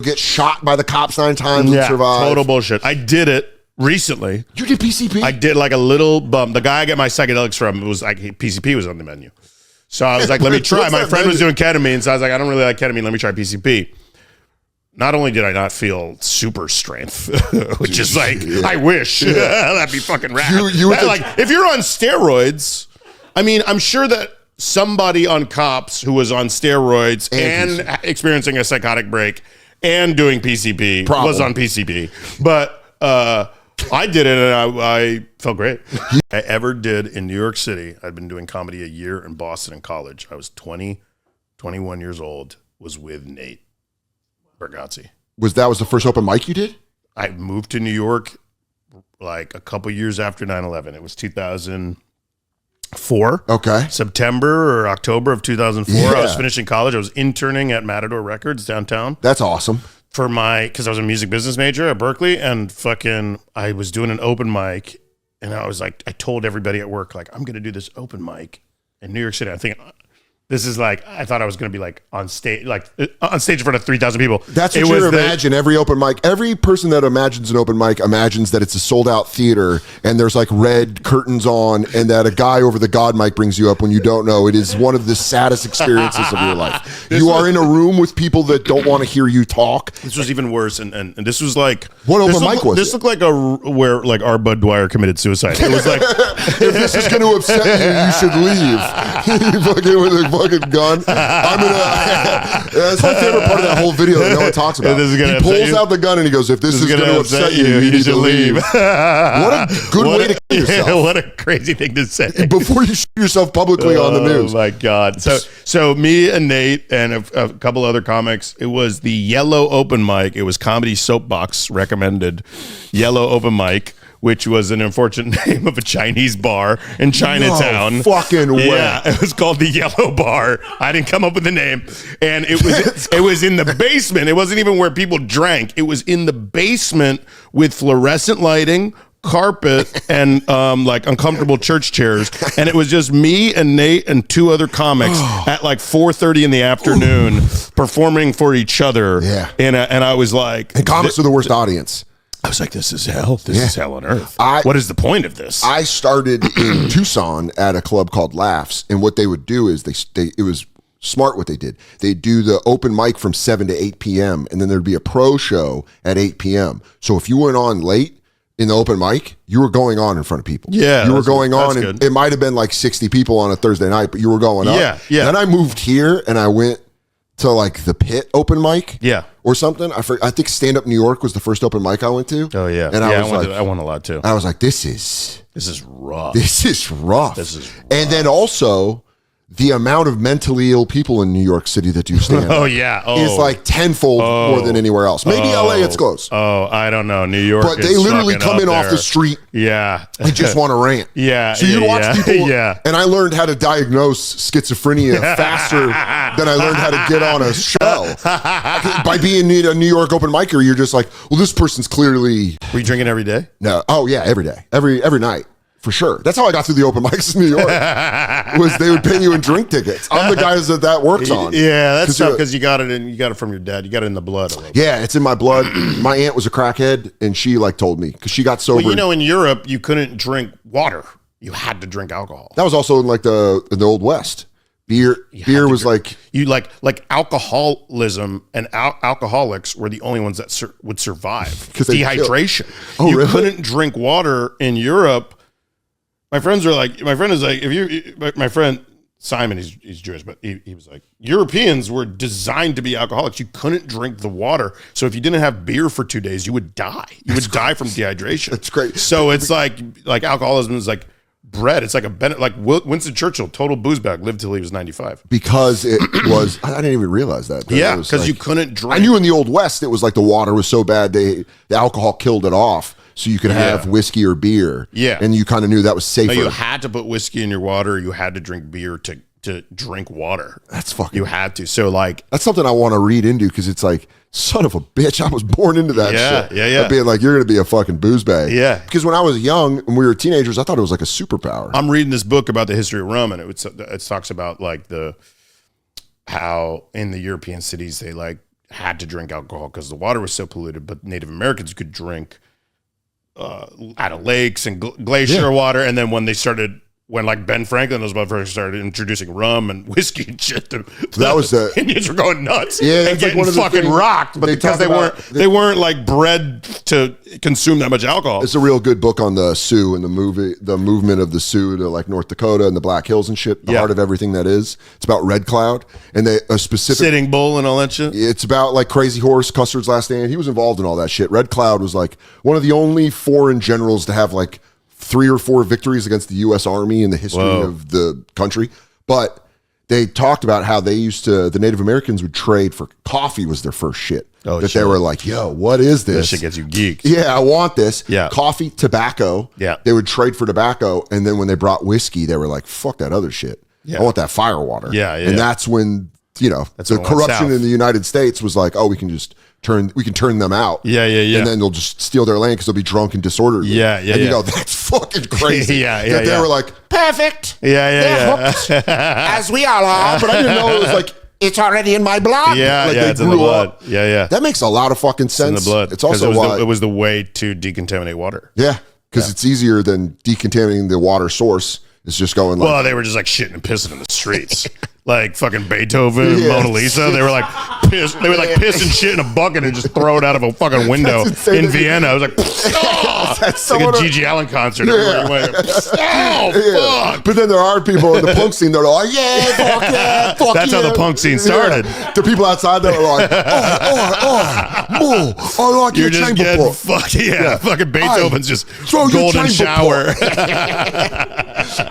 get shot by the cops 9 times and survive. Total bullshit. I did it recently. You did PCP? I did like a little bump. The guy I get my psychedelics from was like PCP was on the menu. So I was like, let me try. My friend was doing ketamine, so I was like, I don't really like ketamine. Let me try PCP. Not only did I not feel super strength, which is like, I wish that'd be fucking rad. If you're on steroids, I mean, I'm sure that somebody on cops who was on steroids and experiencing a psychotic break and doing PCP was on PCP, but I did it and I felt great. I ever did in New York City. I'd been doing comedy a year in Boston in college. I was 21 years old, was with Nate Bargatze. Was the first open mic you did? I moved to New York like a couple years after 9/11. It was 2004. Okay. September or October of 2004. Yeah. I was finishing college. I was interning at Matador Records downtown. That's awesome. Because I was a music business major at Berkeley, and I was doing an open mic, and I was like, I told everybody at work, like, I'm going to do this open mic in New York City. I think this is like, I thought I was going to be like on stage in front of 3,000 people. That's what you imagine. Every open mic, every person that imagines an open mic imagines that it's a sold out theater and there's like red curtains on and that a guy over the God mic brings you up when you don't know. It is one of the saddest experiences of your life. You are in a room with people that don't want to hear you talk. This was even worse. And this was like, what open mic was this? Looked like where like our Bud Dwyer committed suicide. It was like, if this is going to upset you should leave. Fucking with a fucking gun. That's my favorite part of that whole video that no one talks about. He pulls out the gun and he goes, if this is going to upset you, you need to leave. What a good way to kill yourself. What a crazy thing to say. Before you shoot yourself publicly on the news. Oh my God. So me and Nate and a couple other comics, it was the Yellow Open Mic. It was Comedy Soapbox recommended Yellow Open Mic, which was an unfortunate name of a Chinese bar in Chinatown. No fucking way. Yeah, it was called the Yellow Bar. I didn't come up with the name. And it was in the basement. It wasn't even where people drank. It was in the basement with fluorescent lighting, carpet, and like uncomfortable church chairs. And it was just me and Nate and 2 other comics at like 4:30 in the afternoon performing for each other. Yeah. And I was like... And comics are the worst audience. I was like, this is hell. This is hell on earth. What is the point of this? I started in Tucson at a club called Laughs, and what they would do is it was smart what they did. They do the open mic from 7 to 8 p.m., and then there'd be a pro show at 8 p.m. So if you went on late in the open mic, you were going on in front of people. Yeah. You were going on, and good. it might have been like 60 people on a Thursday night, but you were going up. Yeah. Then I moved here, and I went to like the Pit open mic. Yeah. Or something. I think Stand Up New York was the first open mic I went to. Oh yeah. And I went a lot too. I was like, this is rough. This is rough. And then also the amount of mentally ill people in New York City that do stand up is like tenfold more than anywhere else. Maybe LA, it's close. Oh, I don't know. New York, but they literally come in off the street. Yeah, and just want to rant. Yeah. So you watch people. Yeah. And I learned how to diagnose schizophrenia faster than I learned how to get on a show. By being a New York open micer, you're just like, well, this person's clearly. Were you drinking every day? No. Oh yeah, every day, every night. For sure. That's how I got through the open mics in New York. Was they would pay you in drink tickets. I'm the guys that works on. Yeah, that's tough because you got it from your dad. You got it in the blood. Yeah, it's in my blood. My aunt was a crackhead, and she like told me because she got sober. Well, in Europe, you couldn't drink water. You had to drink alcohol. That was also in like the Old West. Beer was like alcoholism and alcoholics were the only ones that would survive because dehydration. Oh, you really? couldn't drink water in Europe. My friend Simon, he's Jewish, but he was like, Europeans were designed to be alcoholics. You couldn't drink the water. So if you didn't have beer for 2 days, you would die. You would die from dehydration. That's great. So it's like alcoholism is like bread. It's like Winston Churchill, total booze bag, lived till he was 95. Because it was, I didn't even realize that. Yeah, because you couldn't drink. I knew in the Old West, it was like the water was so bad, the alcohol killed it off. So you could have whiskey or beer. Yeah. And you kind of knew that was safer. No, you had to put whiskey in your water. You had to drink beer to drink water. That's fucking. You had to. So like. That's something I want to read into because it's like, son of a bitch, I was born into that shit. Yeah. Being like, you're going to be a fucking booze bag. Yeah. Because when I was young and we were teenagers, I thought it was like a superpower. I'm reading this book about the history of rum, and it talks about like how in the European cities they like had to drink alcohol because the water was so polluted, but Native Americans could drink out of lakes and glacier water. And then when like Ben Franklin, those motherfuckers started introducing rum and whiskey and shit, that was the Indians were going nuts. Yeah, and getting fucking rocked, but because they weren't like bred to consume that much alcohol. It's a real good book on the Sioux and the movement of the Sioux to like North Dakota and the Black Hills and shit. The heart of everything that is. It's about Red Cloud and a specific Sitting Bull and all that shit. It's about like Crazy Horse, Custer's Last Stand. He was involved in all that shit. Red Cloud was like one of the only foreign generals to have like 3 or 4 victories against the U.S. Army in the history of the country. But they talked about how the Native Americans would trade for coffee was their first shit. They were like, yo, what is this? That shit gets you geeked. Yeah, I want this. Yeah. Coffee, tobacco. Yeah. They would trade for tobacco. And then when they brought whiskey, they were like, fuck that other shit. Yeah. I want that fire water. Yeah. And that's when, the corruption in the United States was like, oh, we can turn them out. Yeah. And then they'll just steal their land because they'll be drunk and disorderly. Yeah. And you go, that's fucking crazy. That they were like, perfect. Yeah. As we all are. But I didn't know it was like, it's already in my blood. Yeah, it's in the blood. Yeah. That makes a lot of fucking sense. It's in the blood. It's also why it was the way to decontaminate water. Yeah, because it's easier than decontaminating the water source. It's just going like... Well, they were just like shitting and pissing in the streets. Like fucking Beethoven and Mona Lisa. They were like piss. They would like piss and shit in a bucket and just throw it out of a fucking window in Vienna. I was like, that's like a Gigi Allen concert. Fuck. But then there are people in the punk scene that are like, fuck that's how the punk scene started. The people outside that are like, I like You're your just chamber getting pot. fucking fucking Beethoven's just throw your golden chamber shower.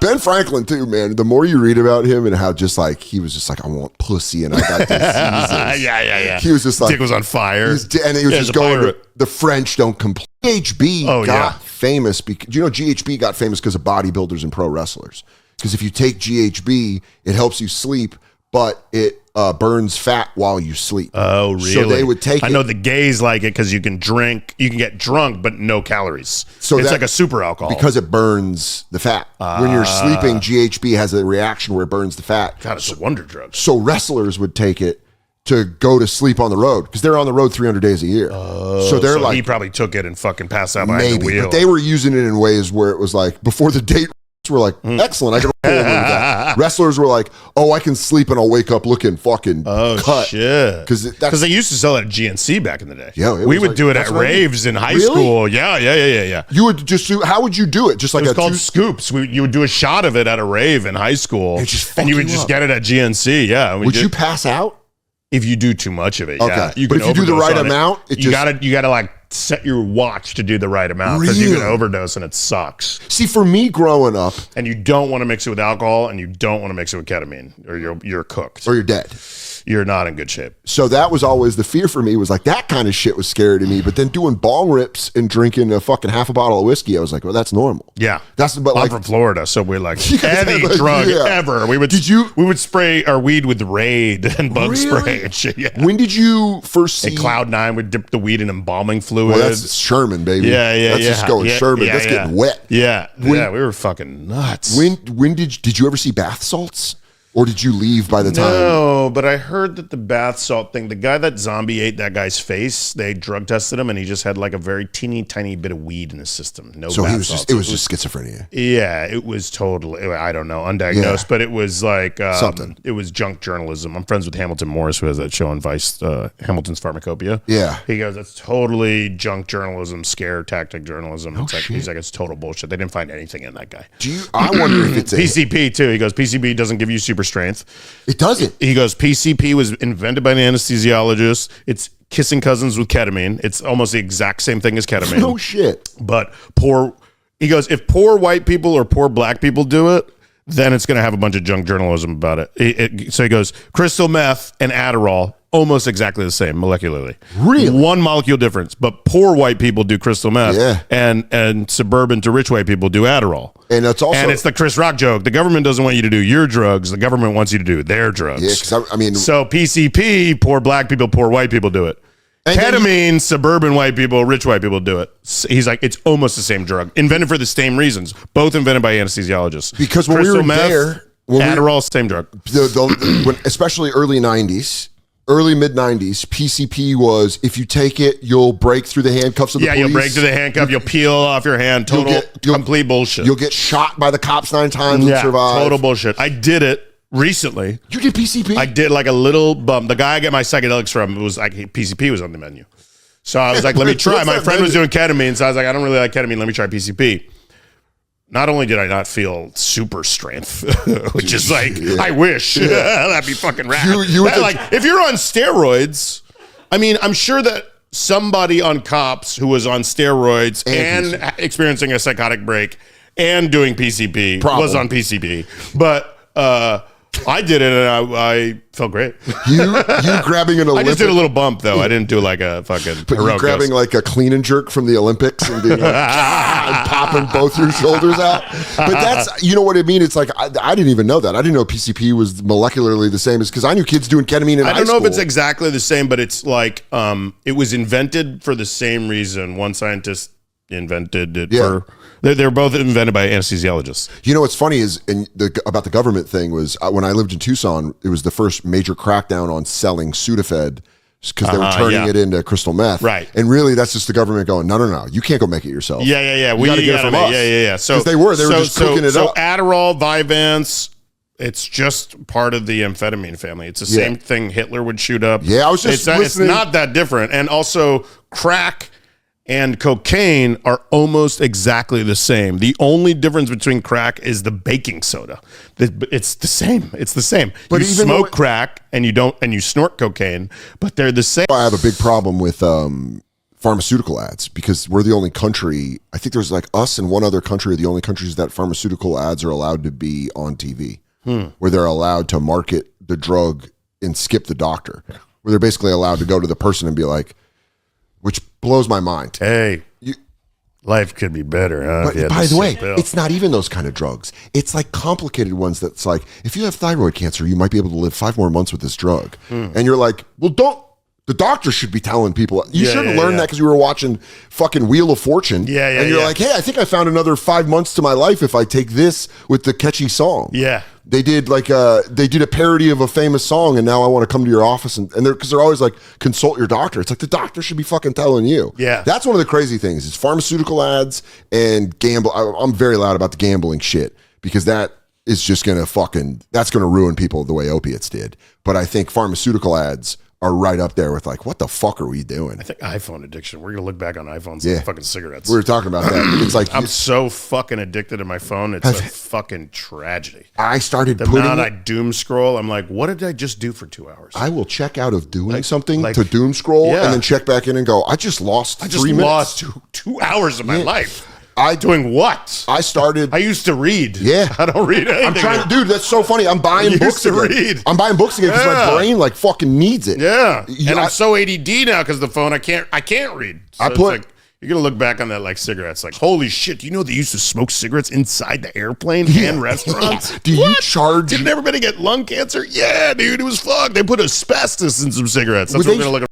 Ben Franklin too, man. The more you read about him and how just like he was just like, I want pussy and I got diseases. Yeah. He was just like, dick was on fire. And he was just going, the French don't complain. GHB got famous because, GHB got famous because of bodybuilders and pro wrestlers. Because if you take GHB, it helps you sleep, but it burns fat while you sleep. Oh, really? So they would take I know the gays like it because you can get drunk, but no calories. So it's like a super alcohol. Because it burns the fat. When you're sleeping, GHB has a reaction where it burns the fat. God, it's a wonder drug. So wrestlers would take it to go to sleep on the road because they're on the road 300 days a year. So they're like, he probably took it and fucking passed out behind the wheel. But they were using it in ways where it was like before the date were like, excellent, I can roll over that. Wrestlers were like, oh, I can sleep and I'll wake up looking fucking cut. Shit. Because they used to sell it at GNC back in the day. Yeah, we would do it at raves in high school. Yeah. You would just do, how would you do it? Just like it was called scoops. You would do a shot of it at a rave in high school, and you would just get it at GNC. Yeah. Would you pass out? If you do too much of it, okay. But if you do the right amount, you gotta like set your watch to do do the right amount because you can overdose and it sucks. See, for me growing up, and you don't want to mix it with alcohol, and you don't want to mix it with ketamine, or you're cooked, or you're dead. You're not in good shape. So that was always the fear for me, was like that kind of shit was scary to me. But then doing bong rips and drinking a fucking half a bottle of whiskey, I was like, well, that's normal. Yeah, but I'm from Florida, so we're like any drug ever. We would spray our weed with Raid and bug spray and shit. Yeah. When did you first see? At Cloud9 would dip the weed in embalming fluid. Well, that's Sherman, baby. That's just going Sherman. That's getting wet. Yeah, we were fucking nuts. When did you ever see bath salts? Or did you leave by the time? No, but I heard that the bath salt thing, the guy that zombie ate that guy's face, they drug tested him and he just had like a very teeny tiny bit of weed in his system. So it was just schizophrenia. Yeah, it was totally, I don't know, undiagnosed, but it was like something. It was junk journalism. I'm friends with Hamilton Morris, who has that show on Vice, Hamilton's Pharmacopoeia. Yeah. He goes, that's totally junk journalism, scare tactic journalism. He's like, it's total bullshit. They didn't find anything in that guy. I wonder if it's PCP too. He goes, PCP doesn't give you super strength. It doesn't. He goes, PCP was invented by an anesthesiologist. It's kissing cousins with ketamine. It's almost the exact same thing as ketamine. No shit. But he goes, if poor white people or poor black people do it, then it's going to have a bunch of junk journalism about it. So he goes, crystal meth and Adderall, almost exactly the same molecularly. Really? One molecule difference. But poor white people do crystal meth, and suburban to rich white people do Adderall. And it's also, and it's the Chris Rock joke. The government doesn't want you to do your drugs. The government wants you to do their drugs. Yeah, so PCP, poor black people, poor white people do it. Ketamine, suburban white people, rich white people do it. He's like, it's almost the same drug. Invented for the same reasons. Both invented by anesthesiologists. Because when crystal we were meth, there, Adderall, same drug. Especially early 90s, early mid 90s, PCP was if you take it, you'll break through the handcuffs of the police. Yeah, you'll break through the handcuff. You'll peel off your hand. Complete bullshit. You'll get shot by the cops 9 times and survive. Total bullshit. I did it recently. You did PCP? I did like a little bump. The guy I get my psychedelics from was like PCP was on the menu. So I was like, let me try. My friend was doing ketamine, so I was like, I don't really like ketamine. Let me try PCP. Not only did I not feel super strength, which is like, I wish that'd be fucking rad. Like, if you're on steroids, I mean, I'm sure that somebody on cops who was on steroids and experiencing a psychotic break and doing PCP was on PCP, but I did it and I felt great. You grabbing an Olympic. I just did a little bump though. I didn't do like a fucking. But you grabbing like a clean and jerk from the Olympics and being like, and popping both your shoulders out. But that's, you know what I mean? It's like, I didn't even know that. I didn't know PCP was molecularly the same as, because I knew kids doing ketamine in high school. I don't know if it's exactly the same, but it's like, it was invented for the same reason. One scientist invented it for. They're both invented by anesthesiologists. You know what's funny is about the government thing was when I lived in Tucson, it was the first major crackdown on selling Sudafed because they were turning it into crystal meth. Right. And really, that's just the government going, no, you can't go make it yourself. Yeah. We got to get it from us. Yeah. So they were just cooking it up. So Adderall, Vyvanse, it's just part of the amphetamine family. It's the same thing Hitler would shoot up. Yeah, I was just listening. It's not that different. And also crack and cocaine are almost exactly the same. The only difference between crack is the baking soda. It's the same. It's the same. But you smoke crack and you snort cocaine, but they're the same. I have a big problem with pharmaceutical ads because we're the only country. I think there's like us and one other country are the only countries that pharmaceutical ads are allowed to be on TV, where they're allowed to market the drug and skip the doctor, where they're basically allowed to go to the person and be like, which blows my mind. Hey, life could be better. Huh? But by the way, it's not even those kind of drugs. It's like complicated ones that's like, if you have thyroid cancer, you might be able to live 5 more months with this drug. And you're like, well, the doctor should be telling people. You should have learned that because you were watching fucking Wheel of Fortune. And you're like, hey, I think I found another 5 months to my life if I take this with the catchy song. Yeah. They did a parody of a famous song, and now I want to come to your office and because they're always like, consult your doctor. It's like the doctor should be fucking telling you. Yeah, that's one of the crazy things is pharmaceutical ads and gamble. I'm very loud about the gambling shit because that is just gonna ruin people the way opiates did. But I think pharmaceutical ads are right up there with like, what the fuck are we doing? I think iPhone addiction. We're gonna look back on iPhones like fucking cigarettes. We were talking about that. It's like I'm so fucking addicted to my phone. It's a fucking tragedy. I started the amount I doom scroll. I'm like, what did I just do for 2 hours? I will check out of doing something to doom scroll and then check back in and go, I just lost 3 minutes. Lost 2 hours of my life. Doing what? I used to read. Yeah. I don't read anything. Dude, that's so funny. I'm buying books again. I'm buying books again because my brain like fucking needs it. Yeah. And I'm so ADD now because the phone, I can't read. So you're going to look back on that like cigarettes. Like, holy shit, do you know they used to smoke cigarettes inside the airplane and restaurants? Do you charge? Did everybody get lung cancer? Yeah, dude, it was fucked. They put asbestos in some cigarettes. That's what we're going to look at.